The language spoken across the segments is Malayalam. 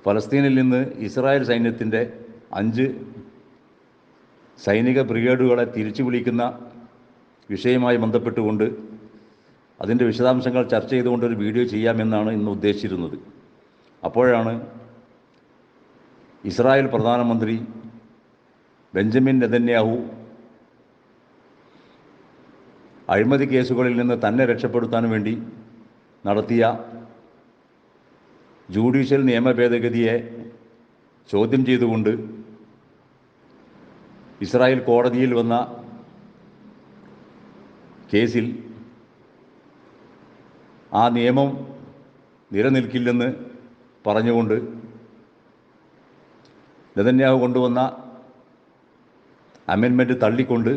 ഫലസ്തീനിൽ നിന്ന് ഇസ്രായേൽ സൈന്യത്തിൻ്റെ 5 സൈനിക ബ്രിഗേഡുകളെ തിരിച്ചു വിളിക്കുന്ന വിഷയവുമായി ബന്ധപ്പെട്ടുകൊണ്ട് അതിൻ്റെ വിശദാംശങ്ങൾ ചർച്ച ചെയ്തുകൊണ്ടൊരു വീഡിയോ ചെയ്യാമെന്നാണ് ഇന്ന് ഉദ്ദേശിച്ചിരുന്നത്. അപ്പോഴാണ് ഇസ്രായേൽ പ്രധാനമന്ത്രി ബെഞ്ചമിൻ നെതന്യാഹു അഴിമതി കേസുകളിൽ നിന്ന് തന്നെ രക്ഷപ്പെടുത്താൻ വേണ്ടി നടത്തിയ ജുഡീഷ്യൽ നിയമ ഭേദഗതിയെ ചോദ്യം ചെയ്തുകൊണ്ട് ഇസ്രായേൽ കോടതിയിൽ വന്ന കേസിൽ ആ നിയമം നിലനിൽക്കില്ലെന്ന് പറഞ്ഞുകൊണ്ട് നെതന്യാഹു കൊണ്ടുവന്ന അമെൻമെൻറ്റ് തള്ളിക്കൊണ്ട്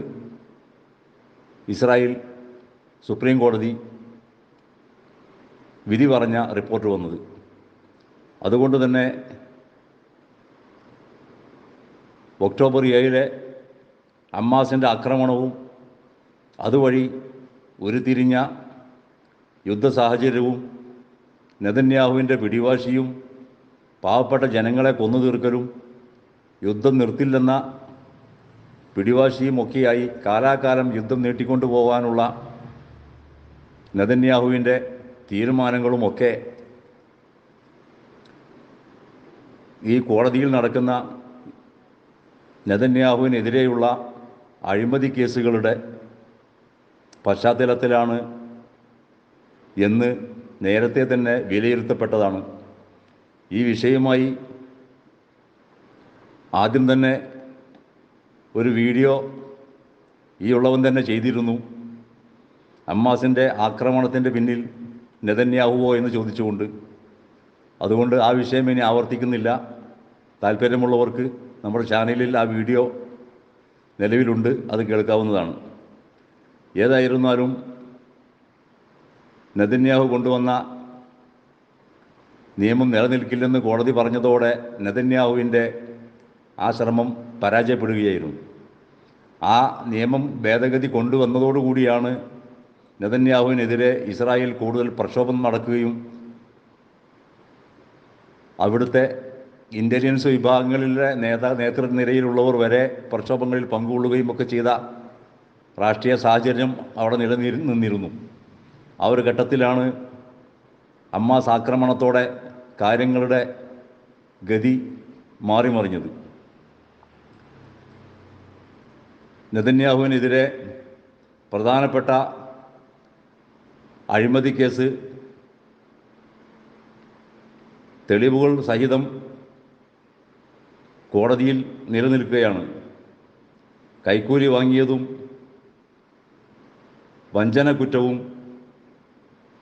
ഇസ്രായേൽ സുപ്രീം കോടതി വിധി പറഞ്ഞ റിപ്പോർട്ട് വന്നത്. അതുകൊണ്ട് തന്നെ ഒക്ടോബർ 7 ഹമാസിൻ്റെ ആക്രമണവും അതുവഴി ഉരുത്തിരിഞ്ഞ യുദ്ധ സാഹചര്യവും നെതന്യാഹുവിൻ്റെ പിടിവാശിയും പാവപ്പെട്ട ജനങ്ങളെ കൊന്നു തീർക്കലും യുദ്ധം നിർത്തില്ലെന്ന പിടിവാശിയുമൊക്കെയായി കാലാകാലം യുദ്ധം നീട്ടിക്കൊണ്ടു പോകാനുള്ള നെതന്യാഹുവിൻ്റെ തീരുമാനങ്ങളുമൊക്കെ ഈ കോടതിയിൽ നടക്കുന്ന നെതന്യാഹുവിനെതിരെയുള്ള അഴിമതി കേസുകളുടെ പശ്ചാത്തലത്തിലാണ് എന്ന് നേരത്തെ തന്നെ വിലയിരുത്തപ്പെട്ടതാണ്. ഈ വിഷയവുമായി ആദ്യം തന്നെ ഒരു വീഡിയോ ഈ ഉള്ളവൻ തന്നെ ചെയ്തിരുന്നു. ഹമാസിൻ്റെ ആക്രമണത്തിൻ്റെ പിന്നിൽ നെതന്യാഹുവോ എന്ന് ചോദിച്ചുകൊണ്ട്. അതുകൊണ്ട് ആ വിഷയം ഇനി ആവർത്തിക്കുന്നില്ല. താല്പര്യമുള്ളവർക്ക് നമ്മുടെ ചാനലിൽ ആ വീഡിയോ നിലവിലുണ്ട്, അത് കേൾക്കാവുന്നതാണ്. ഏതായിരുന്നാലും നെതന്യാഹു കൊണ്ടുവന്ന നിയമം നിലനിൽക്കില്ലെന്ന് കോടതി പറഞ്ഞതോടെ നെതന്യാഹുവിൻ്റെ ആ ശ്രമം പരാജയപ്പെടുകയായിരുന്നു. ആ നിയമം ഭേദഗതി കൊണ്ടുവന്നതോടുകൂടിയാണ് നെതന്യാഹുവിനെതിരെ ഇസ്രായേൽ കൂടുതൽ പ്രക്ഷോഭം നടക്കുകയും അവിടുത്തെ ഇൻ്റലിജൻസ് വിഭാഗങ്ങളിലെ നേതൃനിരയിലുള്ളവർ വരെ പ്രക്ഷോഭങ്ങളിൽ പങ്കുകൊള്ളുകയും ഒക്കെ ചെയ്ത രാഷ്ട്രീയ സാഹചര്യം അവിടെ നിലനിന്നിരുന്നു. ആ ഒരു ഘട്ടത്തിലാണ് ഹമാസ് ആക്രമണത്തോടെ കാര്യങ്ങളുടെ ഗതി മാറിമറിഞ്ഞത്. നെതന്യാഹുവിനെതിരെ പ്രധാനപ്പെട്ട അഴിമതി കേസ് തെളിവുകൾ സഹിതം കോടതിയിൽ നിലനിൽക്കുകയാണ്. കൈക്കൂലി വാങ്ങിയതും വഞ്ചന കുറ്റവും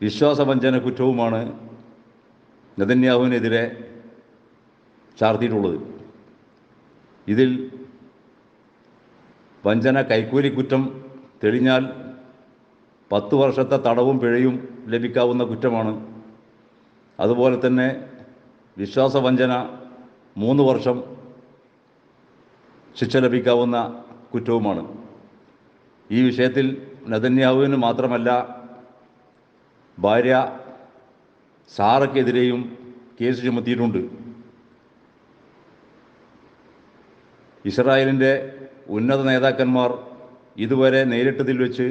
വിശ്വാസവഞ്ചന കുറ്റവുമാണ് നെതന്യാഹുവിനെതിരെ ചാർത്തിയിട്ടുള്ളത്. ഇതിൽ വഞ്ചന കൈക്കൂലി കുറ്റം തെളിഞ്ഞാൽ 10 വർഷത്തെ തടവും പിഴയും ലഭിക്കാവുന്ന കുറ്റമാണ്. അതുപോലെ തന്നെ വിശ്വാസവഞ്ചന 3 വർഷം ശിക്ഷ ലഭിക്കാവുന്ന കുറ്റവുമാണ്. ഈ വിഷയത്തിൽ നെതന്യാഹുവിന് മാത്രമല്ല ഭാര്യ സാറയ്ക്കെതിരെയും കേസ് ചുമത്തിയിട്ടുണ്ട്. ഇസ്രായേലിൻ്റെ ഉന്നത നേതാക്കന്മാർ ഇതുവരെ നേരിട്ടതിൽ വെച്ച്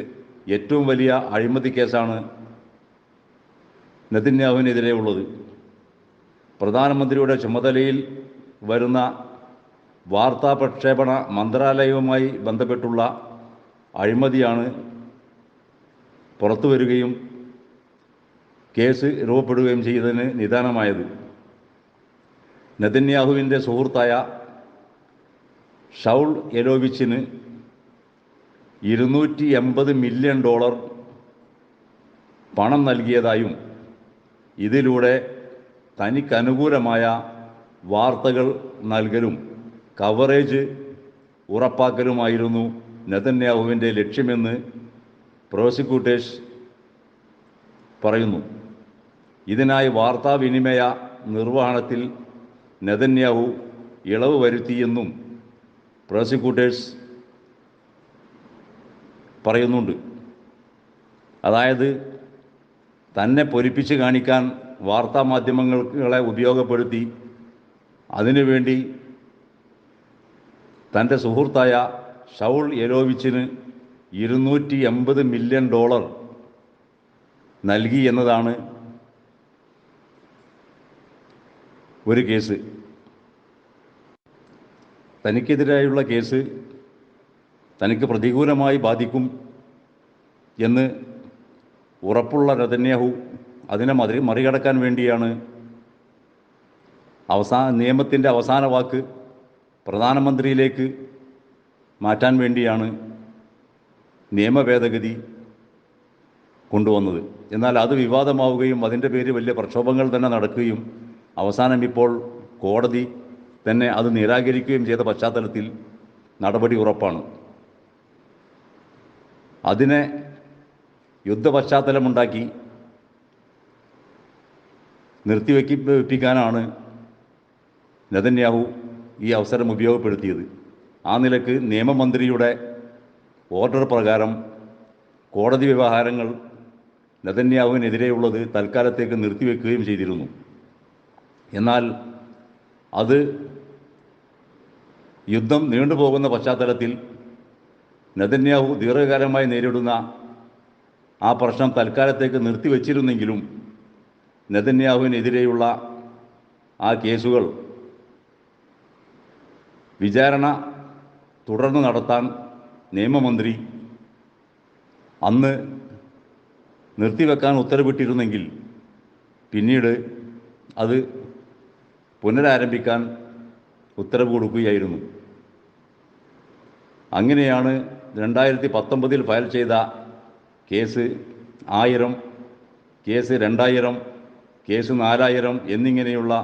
ഏറ്റവും വലിയ അഴിമതി കേസാണ് നെതന്യാഹുവിനെതിരെ ഉള്ളത്. പ്രധാനമന്ത്രിയുടെ ചുമതലയിൽ വരുന്ന വാർത്താ പ്രക്ഷേപണ മന്ത്രാലയവുമായി ബന്ധപ്പെട്ടുള്ള അഴിമതിയാണ് പുറത്തു വരികയും കേസ് രൂപപ്പെടുകയും ചെയ്തതിന് നിദാനമായത്. നെതന്യാഹുവിൻ്റെ സുഹൃത്തായ ഷൗൾ എലോവിച്ചിന് $280 മില്യൺ പണം നൽകിയതായും ഇതിലൂടെ തനിക്കനുകൂലമായ വാർത്തകൾ നൽകലും കവറേജ് ഉറപ്പാക്കലുമായിരുന്നു നെതന്യാഹുവിൻ്റെ ലക്ഷ്യമെന്ന് പ്രോസിക്യൂട്ടേഴ്സ് പറയുന്നു. ഇതിനായി വാർത്താവിനിമയ നിർവഹണത്തിൽ നെതന്യാഹു ഇളവ് വരുത്തിയെന്നും പ്രോസിക്യൂട്ടേഴ്സ് പറയുന്നുണ്ട്. അതായത് തന്നെ പൊലിപ്പിച്ച് കാണിക്കാൻ വാർത്താമാധ്യമങ്ങളെ ഉപയോഗപ്പെടുത്തി അതിനുവേണ്ടി തൻ്റെ സുഹൃത്തായ ഷൗൾ യെലോവിച്ചിന് $280 മില്യൺ നൽകി എന്നതാണ് ഒരു കേസ്. തനിക്കെതിരായുള്ള കേസ് തനിക്ക് പ്രതികൂലമായി ബാധിക്കും എന്ന് ഉറപ്പുള്ള നെതന്യാഹു അതിനെ മറികടക്കാൻ വേണ്ടിയാണ് നിയമത്തിൻ്റെ അവസാന വാക്ക് പ്രധാനമന്ത്രിയിലേക്ക് മാറ്റാൻ വേണ്ടിയാണ് നിയമ ഭേദഗതി കൊണ്ടുവന്നത്. എന്നാൽ അത് വിവാദമാവുകയും അതിൻ്റെ പേരിൽ വലിയ പ്രക്ഷോഭങ്ങൾ തന്നെ നടക്കുകയും അവസാനം ഇപ്പോൾ കോടതി തന്നെ അത് നിരാകരിക്കുകയും ചെയ്ത പശ്ചാത്തലത്തിൽ നടപടി ഉറപ്പാണ്. അതിനെ യുദ്ധപശ്ചാത്തലമുണ്ടാക്കി നിർത്തിവെപ്പിക്കാനാണ് നെതന്യാഹു ഈ അവസരം ഉപയോഗപ്പെടുത്തിയത്. ആ നിലക്ക് നിയമമന്ത്രിയുടെ ഓർഡർ പ്രകാരം കോടതി വ്യവഹാരങ്ങൾ നെതന്യാഹുവിനെതിരെയുള്ളത് തൽക്കാലത്തേക്ക് നിർത്തിവെക്കുകയും ചെയ്തിരുന്നു. എന്നാൽ അത് യുദ്ധം നീണ്ടുപോകുന്ന പശ്ചാത്തലത്തിൽ നെതന്യാഹു ദീർഘകാലമായി നേരിടുന്ന ആ പ്രശ്നം തൽക്കാലത്തേക്ക് നിർത്തിവെച്ചിരുന്നെങ്കിലും നെതന്യാഹുവിനെതിരെയുള്ള ആ കേസുകൾ വിചാരണ തുടർന്ന് നടത്താൻ നിയമമന്ത്രി അന്ന് നിർത്തിവെക്കാൻ ഉത്തരവിട്ടിരുന്നെങ്കിൽ പിന്നീട് അത് പുനരാരംഭിക്കാൻ ഉത്തരവ് കൊടുക്കുകയായിരുന്നു. അങ്ങനെയാണ് 2019 ഫയൽ ചെയ്ത കേസ് 1000, കേസ് 2000, കേസ് 4000 എന്നിങ്ങനെയുള്ള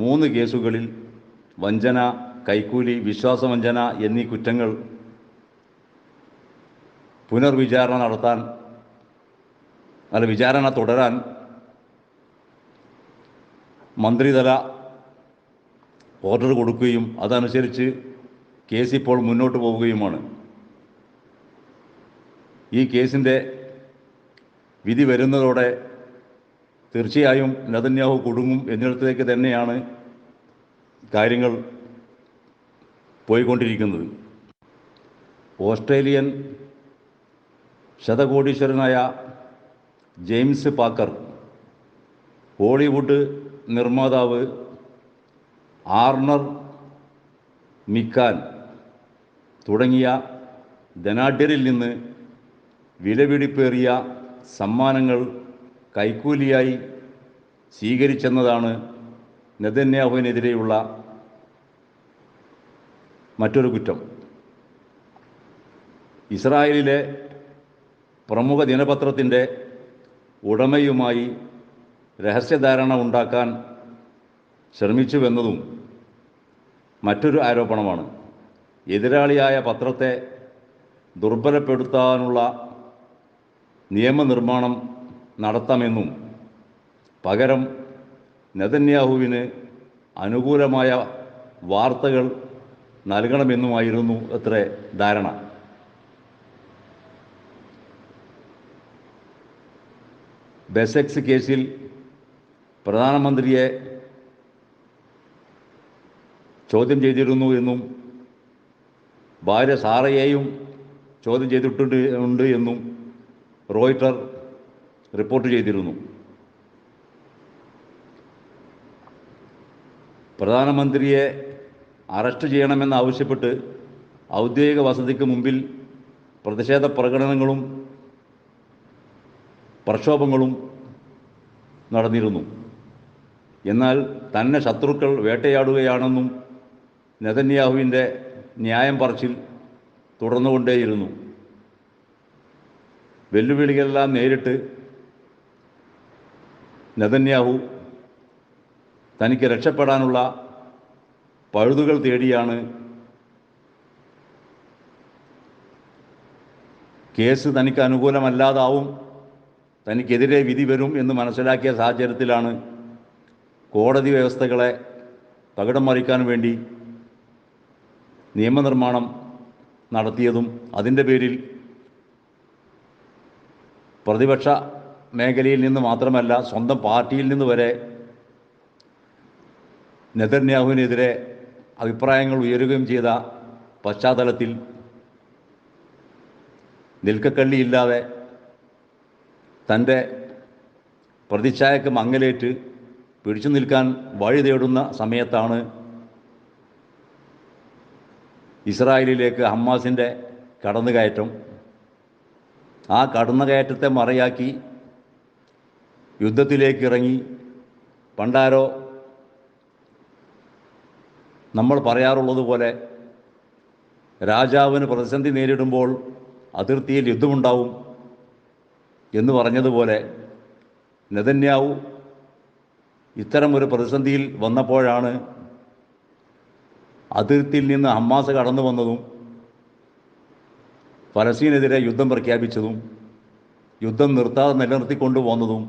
3 കേസുകളിൽ വഞ്ചന, കൈക്കൂലി, വിശ്വാസവഞ്ചന എന്നീ കുറ്റങ്ങൾ വിചാരണ തുടരാൻ മന്ത്രിതല ഓർഡർ കൊടുക്കുകയും അതനുസരിച്ച് കേസ് ഇപ്പോൾ മുന്നോട്ട് പോവുകയുമാണ്. ഈ കേസിൻ്റെ വിധി വരുന്നതോടെ തീർച്ചയായും നെതന്യാഹു കുടുങ്ങും എന്നിടത്തേക്ക് തന്നെയാണ് കാര്യങ്ങൾ പോയിക്കൊണ്ടിരിക്കുന്നത്. ഓസ്ട്രേലിയൻ ശതകോടീശ്വരനായ ജെയിംസ് പാക്കർ, ഹോളിവുഡ് നിർമ്മാതാവ് ആർണർ മിക്കാൻ തുടങ്ങിയ ധനാഢ്യരിൽ നിന്ന് വിലപിടിപ്പേറിയ സമ്മാനങ്ങൾ കൈക്കൂലിയായി സ്വീകരിച്ചെന്നതാണ് നെതന്യാഹുവിനെതിരെയുള്ള മറ്റൊരു കുറ്റം. ഇസ്രായേലിലെ പ്രമുഖ ദിനപത്രത്തിൻ്റെ ഉടമയുമായി രഹസ്യധാരണ ഉണ്ടാക്കാൻ ശ്രമിച്ചുവെന്നതും മറ്റൊരു ആരോപണമാണ്. എതിരാളിയായ പത്രത്തെ ദുർബലപ്പെടുത്താനുള്ള നിയമനിർമ്മാണം നടത്താമെന്നും പകരം നെതന്യാഹുവിന് അനുകൂലമായ വാർത്തകൾ നൽകണമെന്നുമായിരുന്നു അത്രേ ധാരണ. ബെസെക്സ് കേസിൽ പ്രധാനമന്ത്രിയെ ചോദ്യം ചെയ്തിരുന്നു എന്നും ഭാര്യ സാറയെയും ചോദ്യം ചെയ്തിട്ടുണ്ട് എന്നും റോയിട്ടർ റിപ്പോർട്ട് ചെയ്തിരുന്നു. പ്രധാനമന്ത്രിയെ അറസ്റ്റ് ചെയ്യണമെന്നാവശ്യപ്പെട്ട് ഔദ്യോഗിക വസതിക്ക് മുമ്പിൽ പ്രതിഷേധ പ്രകടനങ്ങളും പ്രക്ഷോഭങ്ങളും നടന്നിരുന്നു. എന്നാൽ തന്നെ ശത്രുക്കൾ വേട്ടയാടുകയാണെന്നും നെതന്യാഹുവിൻ്റെ ന്യായം പറച്ചിൽ തുടർന്നുകൊണ്ടേയിരുന്നു. വെല്ലുവിളികളെല്ലാം നേരിട്ട് നെതന്യാഹു തനിക്ക് രക്ഷപ്പെടാനുള്ള പഴുതുകൾ തേടിയാണ് കേസ് തനിക്ക് അനുകൂലമല്ലാതാവും, തനിക്കെതിരെ വിധി വരും എന്ന് മനസ്സിലാക്കിയ സാഹചര്യത്തിലാണ് കോടതി വ്യവസ്ഥകളെ തകിടം മറിക്കാൻ വേണ്ടി നിയമനിർമ്മാണം നടത്തിയതും അതിൻ്റെ പേരിൽ പ്രതിപക്ഷ മേഖലയിൽ നിന്ന് മാത്രമല്ല സ്വന്തം പാർട്ടിയിൽ നിന്ന് വരെ നെതന്യാഹുവിനെതിരെ അഭിപ്രായങ്ങൾ ഉയരുകയും ചെയ്ത പശ്ചാത്തലത്തിൽ നിൽക്കക്കള്ളിയില്ലാതെ തൻ്റെ പ്രതിച്ഛായക്ക് മങ്ങലേറ്റ് പിടിച്ചു നിൽക്കാൻ വഴി തേടുന്ന സമയത്താണ് ഇസ്രായേലിലേക്ക് ഹമാസിൻ്റെ കടന്നുകയറ്റം. ആ കടന്നുകയറ്റത്തെ മറയാക്കി യുദ്ധത്തിലേക്ക് ഇറങ്ങി. പണ്ടാരോ നമ്മൾ പറയാറുള്ളത് പോലെ രാജാവിന് പ്രതിസന്ധി നേരിടുമ്പോൾ അതിർത്തിയിൽ യുദ്ധമുണ്ടാവും എന്ന് പറഞ്ഞതുപോലെ നെതന്യാഹു ഇത്തരമൊരു പ്രതിസന്ധിയിൽ വന്നപ്പോഴാണ് അതിർത്തിയിൽ നിന്ന് ഹമാസ് കടന്നു വന്നതും ഫലസ്തീനെതിരെ യുദ്ധം പ്രഖ്യാപിച്ചതും യുദ്ധം നിർത്താതെ നിലനിർത്തിക്കൊണ്ടു പോന്നതും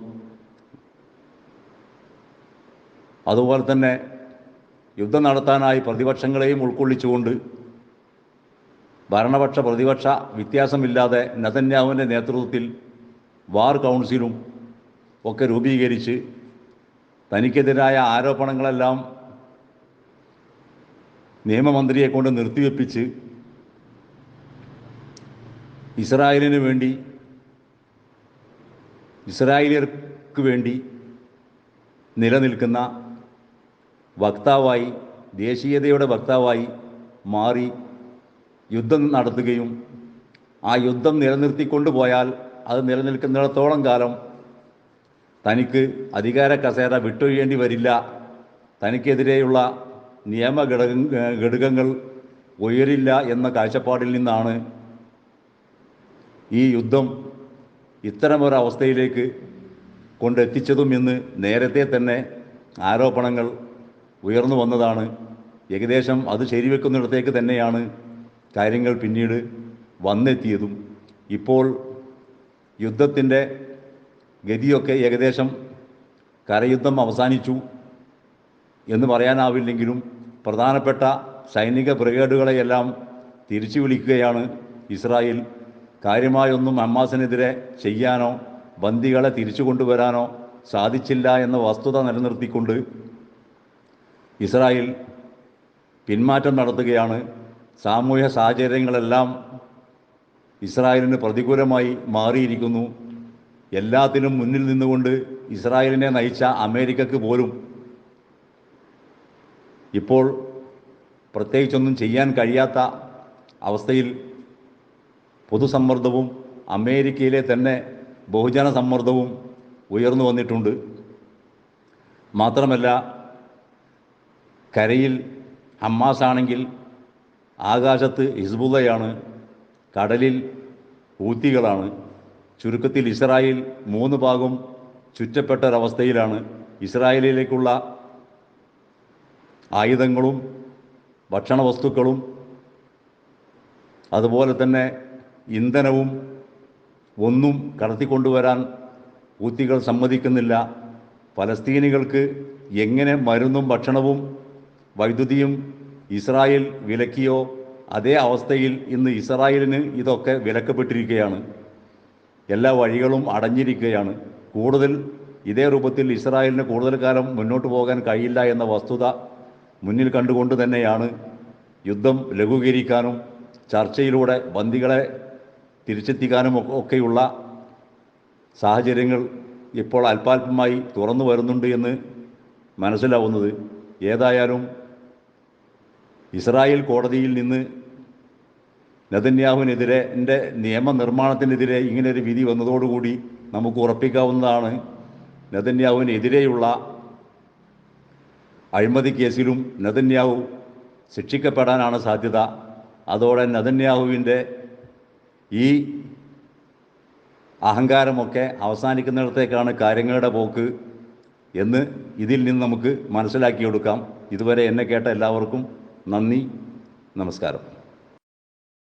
അതുപോലെ തന്നെ യുദ്ധം നടത്താനായി പ്രതിപക്ഷങ്ങളെയും ഉൾക്കൊള്ളിച്ചുകൊണ്ട് ഭരണപക്ഷ പ്രതിപക്ഷ വ്യത്യാസമില്ലാതെ നെതന്യാഹുവിൻ്റെ നേതൃത്വത്തിൽ വാർ കൗൺസിലും ഒക്കെ രൂപീകരിച്ച് തനിക്കെതിരായ ആരോപണങ്ങളെല്ലാം നിയമമന്ത്രിയെ കൊണ്ട് നിർത്തിവെപ്പിച്ച് ഇസ്രായേലിന് വേണ്ടി ഇസ്രായേലിയർക്ക് വേണ്ടി നിലനിൽക്കുന്ന വക്താവായി, ദേശീയതയുടെ വക്താവായി മാറി യുദ്ധം നടത്തുകയും ആ യുദ്ധം നിലനിർത്തിക്കൊണ്ടുപോയാൽ അത് നിലനിൽക്കുന്നിടത്തോളം കാലം തനിക്ക് അധികാര കസേര വിട്ടൊഴിയേണ്ടി വരില്ല, തനിക്കെതിരെയുള്ള ഘടകങ്ങൾ ഉയരില്ല എന്ന കാഴ്ചപ്പാടിൽ നിന്നാണ് ഈ യുദ്ധം ഇത്തരമൊരവസ്ഥയിലേക്ക് കൊണ്ടെത്തിച്ചതും എന്ന് നേരത്തെ തന്നെ ആരോപണങ്ങൾ ഉയർന്നു വന്നതാണ്. ഏകദേശം അത് ശരിവെക്കുന്നിടത്തേക്ക് തന്നെയാണ് കാര്യങ്ങൾ പിന്നീട് വന്നെത്തിയതും. ഇപ്പോൾ യുദ്ധത്തിൻ്റെ ഗതിയൊക്കെ ഏകദേശം കരയുദ്ധം അവസാനിച്ചു എന്ന് പറയാനാവില്ലെങ്കിലും പ്രധാനപ്പെട്ട സൈനിക ബ്രിഗേഡുകളെയെല്ലാം തിരിച്ചു വിളിക്കുകയാണ് ഇസ്രായേൽ. കാര്യമായൊന്നും ഹമാസിനെതിരെ ചെയ്യാനോ ബന്ദികളെ തിരിച്ചു കൊണ്ടുവരാനോ സാധിച്ചില്ല എന്ന വസ്തുത നിലനിർത്തിക്കൊണ്ട് ഇസ്രായേൽ പിന്മാറ്റം നടത്തുകയാണ്. സാമൂഹ്യ സാഹചര്യങ്ങളെല്ലാം ഇസ്രായേലിന് പ്രതികൂലമായി മാറിയിരിക്കുന്നു. എല്ലാത്തിനും മുന്നിൽ നിന്നുകൊണ്ട് ഇസ്രായേലിനെ നയിച്ച അമേരിക്കക്ക് പോലും ഇപ്പോൾ പ്രത്യേകിച്ചൊന്നും ചെയ്യാൻ കഴിയാത്ത അവസ്ഥയിൽ പൊതുസമ്മർദ്ദവും അമേരിക്കയിലെ തന്നെ ബഹുജന സമ്മർദ്ദവും ഉയർന്നു വന്നിട്ടുണ്ട്. മാത്രമല്ല, കരയിൽ ഹമാസാണെങ്കിൽ ആകാശത്ത് ഹിസ്ബുള്ളയാണ്, കടലിൽ ഹൂത്തികളാണ്. ചുരുക്കത്തിൽ ഇസ്രായേൽ 3 ഭാഗം ചുറ്റപ്പെട്ടൊരവസ്ഥയിലാണ്. ഇസ്രായേലിലേക്കുള്ള ആയുധങ്ങളും ഭക്ഷണവസ്തുക്കളും അതുപോലെ തന്നെ ഇന്ധനവും ഒന്നും കടത്തിക്കൊണ്ടുവരാൻ ഹൂത്തികൾ സമ്മതിക്കുന്നില്ല. ഫലസ്തീനികൾക്ക് എങ്ങനെ മരുന്നും ഭക്ഷണവും വൈദ്യുതിയും ഇസ്രായേൽ വിലക്കിയോ അതേ അവസ്ഥയിൽ ഇന്ന് ഇസ്രായേലിന് ഇതൊക്കെ വിലക്കപ്പെട്ടിരിക്കുകയാണ്. എല്ലാ വഴികളും അടഞ്ഞിരിക്കുകയാണ്. കൂടുതൽ ഇതേ രൂപത്തിൽ ഇസ്രായേലിന് കൂടുതൽ കാലം മുന്നോട്ട് പോകാൻ കഴിയില്ല എന്ന വസ്തുത മുന്നിൽ കണ്ടുകൊണ്ട് തന്നെയാണ് യുദ്ധം ലഘൂകരിക്കാനും ചർച്ചയിലൂടെ ബന്ദികളെ തിരിച്ചെത്തിക്കാനും ഒക്കെയുള്ള സാഹചര്യങ്ങൾ ഇപ്പോൾ അല്പാൽപമായി തുറന്നു വരുന്നുണ്ട് എന്ന് മനസ്സിലാവുന്നത്. ഏതായാലും ഇസ്രായേൽ കോടതിയിൽ നിന്ന് നെതന്യാഹുവിനെതിരെ നിയമനിർമ്മാണത്തിനെതിരെ ഇങ്ങനെയൊരു വിധി വന്നതോടുകൂടി നമുക്ക് ഉറപ്പിക്കാവുന്നതാണ്, നെതന്യാഹുവിനെതിരെയുള്ള അഴിമതി കേസിലും നെതന്യാഹു ശിക്ഷിക്കപ്പെടാനാണ് സാധ്യത. അതോടെ നെതന്യാഹുവിൻ്റെ ഈ അഹങ്കാരമൊക്കെ അവസാനിക്കുന്നിടത്തേക്കാണ് കാര്യങ്ങളുടെ പോക്ക് എന്ന് ഇതിൽ നിന്ന് നമുക്ക് മനസ്സിലാക്കിയെടുക്കാം. ഇതുവരെ എന്നെ കേട്ട എല്ലാവർക്കും നന്ദി, നമസ്കാരം.